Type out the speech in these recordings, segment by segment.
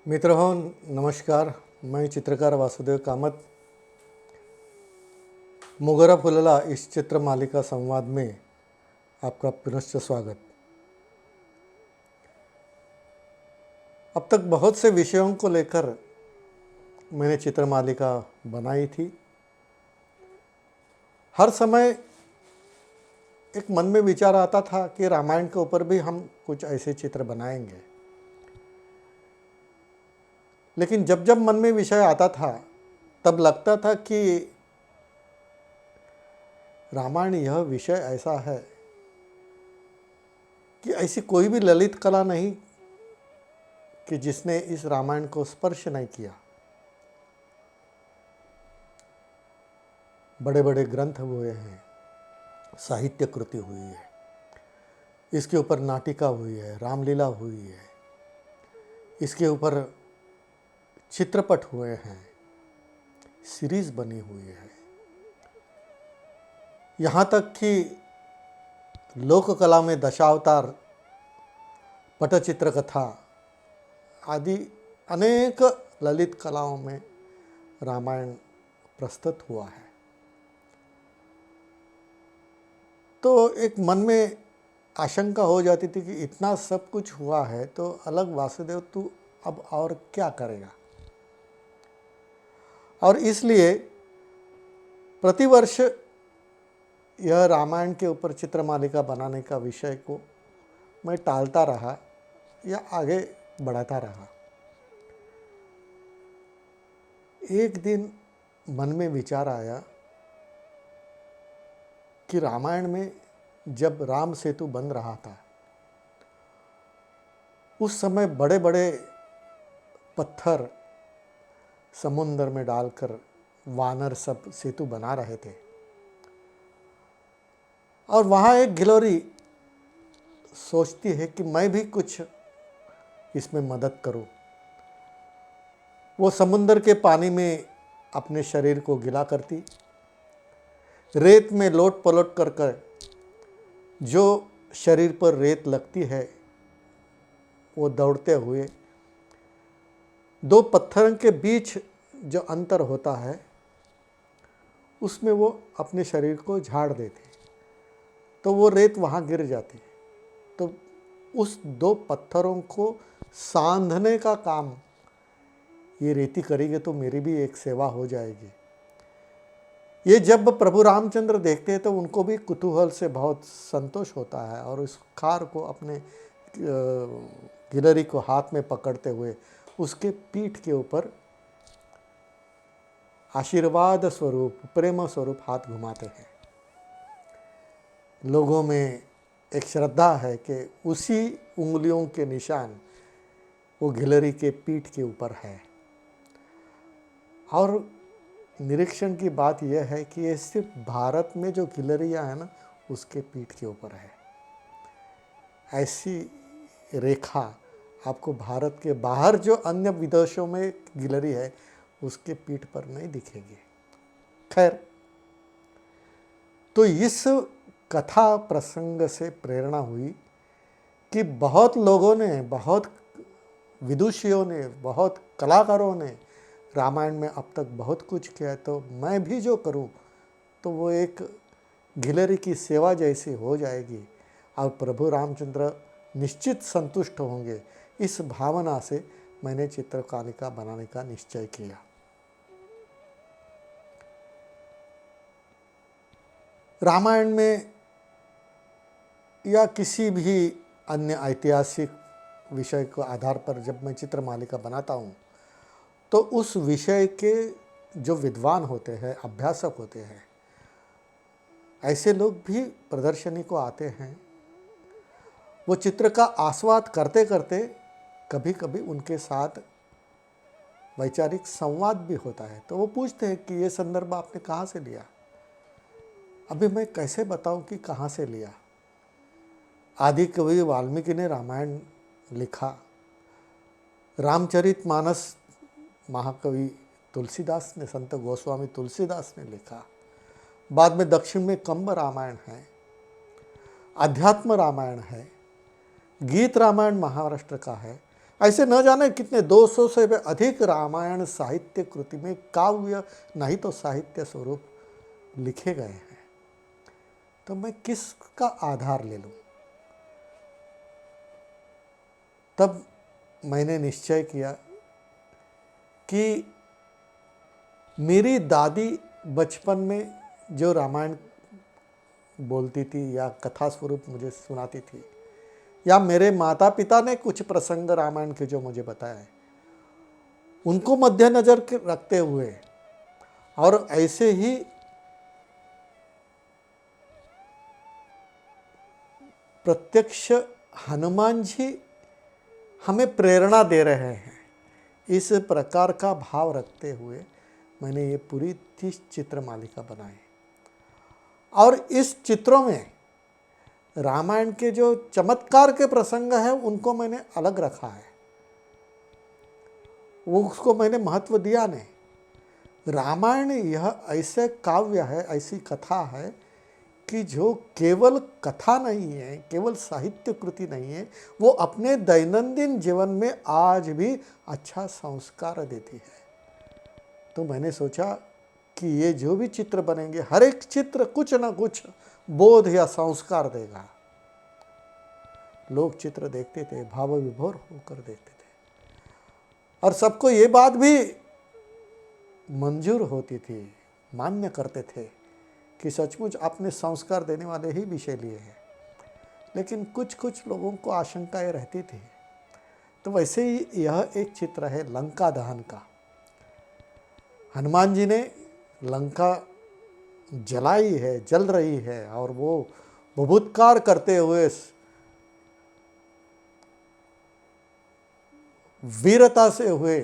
मित्र हो नमस्कार। मैं चित्रकार वासुदेव कामत मोगरा फुलला इस चित्र मालिका संवाद में आपका पुनश्च स्वागत। अब तक बहुत से विषयों को लेकर मैंने चित्र मालिका बनाई थी। हर समय एक मन में विचार आता था कि रामायण के ऊपर भी हम कुछ ऐसे चित्र बनाएंगे, लेकिन जब जब मन में विषय आता था तब लगता था कि रामायण यह विषय ऐसा है कि ऐसी कोई भी ललित कला नहीं कि जिसने इस रामायण को स्पर्श नहीं किया। बड़े बड़े ग्रंथ हुए हैं, साहित्य कृति हुई है, इसके ऊपर नाटिका हुई है, रामलीला हुई है, इसके ऊपर चित्रपट हुए हैं, सीरीज बनी हुई है, यहाँ तक कि लोक कला में दशावतार, पटचित्र कथा आदि अनेक ललित कलाओं में रामायण प्रस्तुत हुआ है। तो एक मन में आशंका हो जाती थी कि इतना सब कुछ हुआ है तो अलग वासुदेव तू अब और क्या करेगा। और इसलिए प्रतिवर्ष यह रामायण के ऊपर चित्र मालिका बनाने का विषय को मैं टालता रहा या आगे बढ़ाता रहा। एक दिन मन में विचार आया कि रामायण में जब राम सेतु बन रहा था उस समय बड़े बड़े पत्थर समुद्र में डालकर वानर सब सेतु बना रहे थे और वहाँ एक गिलोरी सोचती है कि मैं भी कुछ इसमें मदद करूं। वो समुद्र के पानी में अपने शरीर को गिला करती, रेत में लोट पलट कर कर जो शरीर पर रेत लगती है वो दौड़ते हुए दो पत्थरों के बीच जो अंतर होता है उसमें वो अपने शरीर को झाड़ देते, तो वो रेत वहाँ गिर जाती है। तो उस दो पत्थरों को सांधने का काम ये रेती करेंगे तो मेरी भी एक सेवा हो जाएगी। ये जब प्रभु रामचंद्र देखते हैं तो उनको भी कुतूहल से बहुत संतोष होता है और उस खार को अपने गिलहरी को हाथ में पकड़ते हुए उसके पीठ के ऊपर आशीर्वाद स्वरूप, प्रेम स्वरूप हाथ घुमाते हैं। लोगों में एक श्रद्धा है कि उसी उंगलियों के निशान वो गिलहरी के पीठ के ऊपर है। और निरीक्षण की बात यह है कि ये सिर्फ भारत में जो गिलहरियाँ हैं ना उसके पीठ के ऊपर है। ऐसी रेखा आपको भारत के बाहर जो अन्य विदेशों में गिलहरी है उसके पीठ पर नहीं दिखेगी। खैर, तो इस कथा प्रसंग से प्रेरणा हुई कि बहुत लोगों ने, बहुत विदुषियों ने, बहुत कलाकारों ने रामायण में अब तक बहुत कुछ किया है, तो मैं भी जो करूं तो वो एक गिलहरी की सेवा जैसी हो जाएगी और प्रभु रामचंद्र निश्चित संतुष्ट होंगे। इस भावना से मैंने चित्रकालिका बनाने का निश्चय किया। रामायण में या किसी भी अन्य ऐतिहासिक विषय के आधार पर जब मैं चित्र मालिका बनाता हूँ तो उस विषय के जो विद्वान होते हैं, अभ्यासक होते हैं, ऐसे लोग भी प्रदर्शनी को आते हैं। वो चित्र का आस्वाद करते करते कभी कभी उनके साथ वैचारिक संवाद भी होता है। तो वो पूछते हैं कि ये संदर्भ आपने कहाँ से लिया। अभी मैं कैसे बताऊं कि कहाँ से लिया। आदि कवि वाल्मीकि ने रामायण लिखा, रामचरितमानस महाकवि तुलसीदास ने, संत गोस्वामी तुलसीदास ने लिखा। बाद में दक्षिण में कंब रामायण है, अध्यात्म रामायण है, गीत रामायण महाराष्ट्र का है। ऐसे न जाने कितने 200 से भी अधिक रामायण साहित्य कृति में काव्य नहीं तो साहित्य स्वरूप लिखे गए हैं। तो मैं किसका आधार ले लूं? तब मैंने निश्चय किया कि मेरी दादी बचपन में जो रामायण बोलती थी या कथा स्वरूप मुझे सुनाती थी, या मेरे माता पिता ने कुछ प्रसंग रामायण के जो मुझे बताए, उनको मद्देनजर रखते हुए और ऐसे ही प्रत्यक्ष हनुमान जी हमें प्रेरणा दे रहे हैं, इस प्रकार का भाव रखते हुए मैंने ये पूरी 30 चित्र मालिका बनाई। और इस चित्रों में रामायण के जो चमत्कार के प्रसंग हैं उनको मैंने अलग रखा है, वो उसको मैंने महत्व दिया नहीं। रामायण यह ऐसे काव्य है, ऐसी कथा है कि जो केवल कथा नहीं है, केवल साहित्य कृति नहीं है, वो अपने दैनंदिन जीवन में आज भी अच्छा संस्कार देती है। तो मैंने सोचा कि ये जो भी चित्र बनेंगे, हर एक चित्र कुछ ना कुछ बोध या संस्कार देगा। लोग चित्र देखते थे, भाव विभोर होकर देखते थे, और सबको ये बात भी मंजूर होती थी, मान्य करते थे कि सचमुच आपने संस्कार देने वाले ही विषय लिए हैं। लेकिन कुछ कुछ लोगों को आशंकाएं रहती थी। तो वैसे ही यह एक चित्र है लंका दहन का। हनुमान जी ने लंका जलाई है, जल रही है, और वो बुभुत्कार करते हुए वीरता से हुए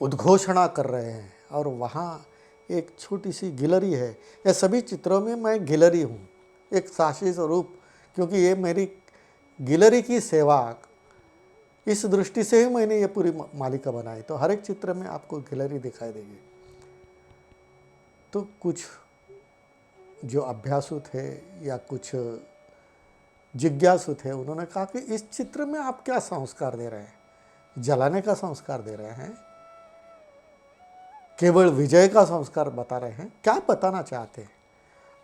उद्घोषणा कर रहे हैं, और वहाँ एक छोटी सी गिलहरी है। ये सभी चित्रों में मैं गिलहरी हूँ, एक साक्षी स्वरूप, क्योंकि ये मेरी गिलहरी की सेवा, इस दृष्टि से ही मैंने ये पूरी मालिका बनाई। तो हर एक चित्र में आपको गिलहरी दिखाई देगी। तो कुछ जो अभ्यासु थे या कुछ जिज्ञासु थे, उन्होंने कहा कि इस चित्र में आप क्या संस्कार दे रहे हैं? जलाने का संस्कार दे रहे हैं, केवल विजय का संस्कार बता रहे हैं, क्या बताना चाहते हैं?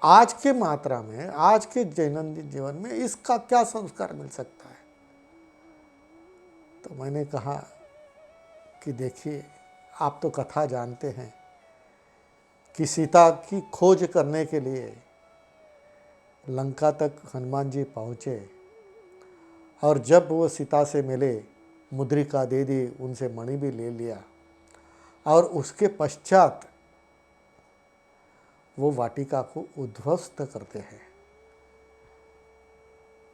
आज के मात्रा में, आज के दैनंदिन जीवन में इसका क्या संस्कार मिल सकता है? तो मैंने कहा कि देखिए, आप तो कथा जानते हैं कि सीता की खोज करने के लिए लंका तक हनुमान जी पहुँचे, और जब वो सीता से मिले, मुद्रिका दे दी, उनसे मणि भी ले लिया, और उसके पश्चात वो वाटिका को उद्ध्वस्त करते हैं।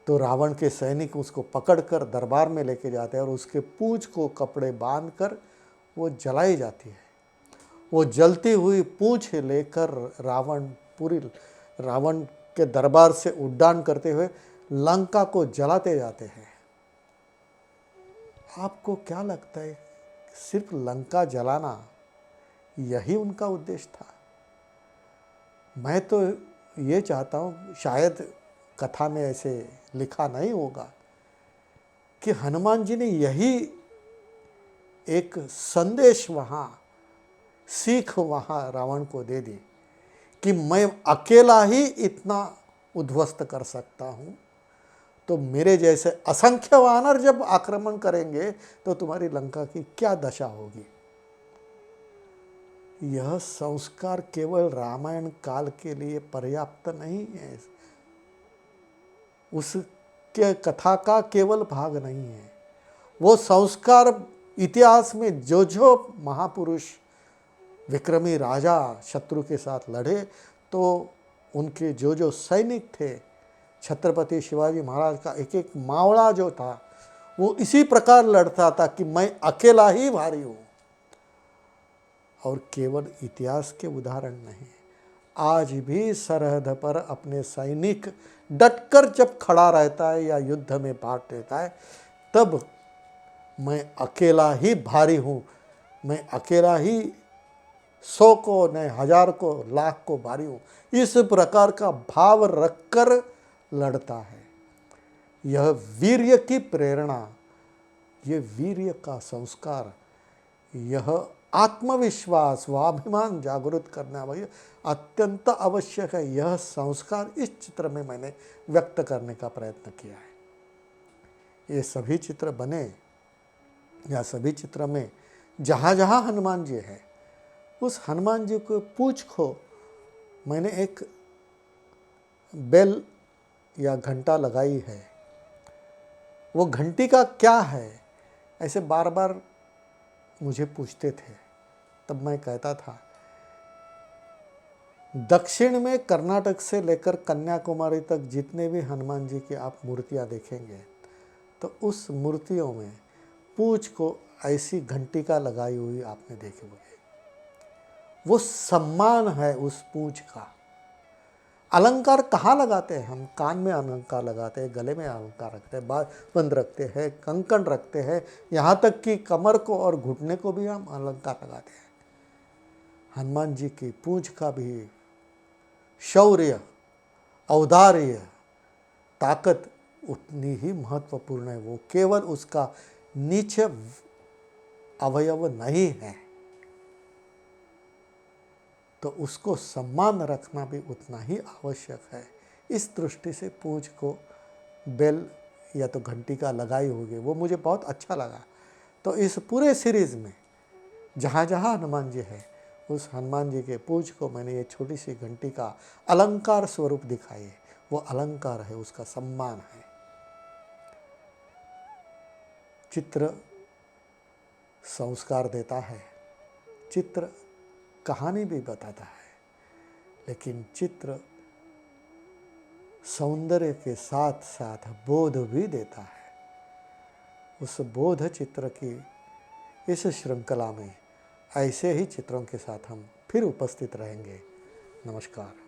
तो रावण के सैनिक उसको पकड़कर दरबार में लेके जाते हैं, और उसके पूंछ को कपड़े बांधकर वो जलाई जाती है। वो जलती हुई पूंछ लेकर रावण के दरबार से उड्डान करते हुए लंका को जलाते जाते हैं। आपको क्या लगता है, सिर्फ लंका जलाना यही उनका उद्देश्य था? मैं तो ये चाहता हूँ, शायद कथा में ऐसे लिखा नहीं होगा, कि हनुमान जी ने यही एक संदेश वहाँ, सीख वहाँ रावण को दे दी कि मैं अकेला ही इतना उद्ध्वस्त कर सकता हूँ, तो मेरे जैसे असंख्य वानर जब आक्रमण करेंगे तो तुम्हारी लंका की क्या दशा होगी। यह संस्कार केवल रामायण काल के लिए पर्याप्त नहीं है, उसके कथा का केवल भाग नहीं है। वो संस्कार इतिहास में जो जो महापुरुष विक्रमी राजा शत्रु के साथ लड़े, तो उनके जो जो सैनिक थे, छत्रपति शिवाजी महाराज का एक एक मावड़ा जो था, वो इसी प्रकार लड़ता था कि मैं अकेला ही भारी हूँ। और केवल इतिहास के उदाहरण नहीं, आज भी सरहद पर अपने सैनिक डटकर जब खड़ा रहता है या युद्ध में भाग लेता है, तब मैं अकेला ही भारी हूँ, मैं अकेला ही 100 को नहीं 1000 को लाख को भारी हूँ, इस प्रकार का भाव रखकर लड़ता है। यह वीर्य की प्रेरणा ये वीर्य का संस्कार, यह आत्मविश्वास, स्वाभिमान जागृत करना वही अत्यंत आवश्यक है। यह संस्कार इस चित्र में मैंने व्यक्त करने का प्रयत्न किया है। ये सभी चित्र बने या सभी चित्र में जहाँ जहाँ हनुमान जी है, उस हनुमान जी को पूछ को मैंने एक बेल या घंटा लगाई है। वो घंटी का क्या है, ऐसे बार बार मुझे पूछते थे। तब मैं कहता था, दक्षिण में कर्नाटक से लेकर कन्याकुमारी तक जितने भी हनुमान जी की आप मूर्तियां देखेंगे, तो उस मूर्तियों में पूंछ को ऐसी घंटी का लगाई हुई आपने देखी होगी। वो सम्मान है उस पूंछ का। अलंकार कहाँ लगाते हैं हम? कान में अलंकार लगाते हैं, गले में अलंकार रखते हैं, बाल बंद रखते हैं, कंकण रखते हैं, यहाँ तक कि कमर को और घुटने को भी हम अलंकार लगाते हैं। हनुमान जी की पूंछ का भी शौर्य, औदार्य, ताकत उतनी ही महत्वपूर्ण है। वो केवल उसका नीचे अवयव नहीं है, तो उसको सम्मान रखना भी उतना ही आवश्यक है। इस दृष्टि से पूंछ को बेल या तो घंटी का लगाई होगी, वो मुझे बहुत अच्छा लगा। तो इस पूरे सीरीज़ में जहाँ जहाँ हनुमान जी है, उस हनुमान जी के पूंछ को मैंने ये छोटी सी घंटी का अलंकार स्वरूप दिखाई है। वो अलंकार है, उसका सम्मान है। चित्र संस्कार देता है, चित्र कहानी भी बताता है, लेकिन चित्र सौंदर्य के साथ साथ बोध भी देता है। उस बोध चित्र की इस श्रृंखला में ऐसे ही चित्रों के साथ हम फिर उपस्थित रहेंगे। नमस्कार।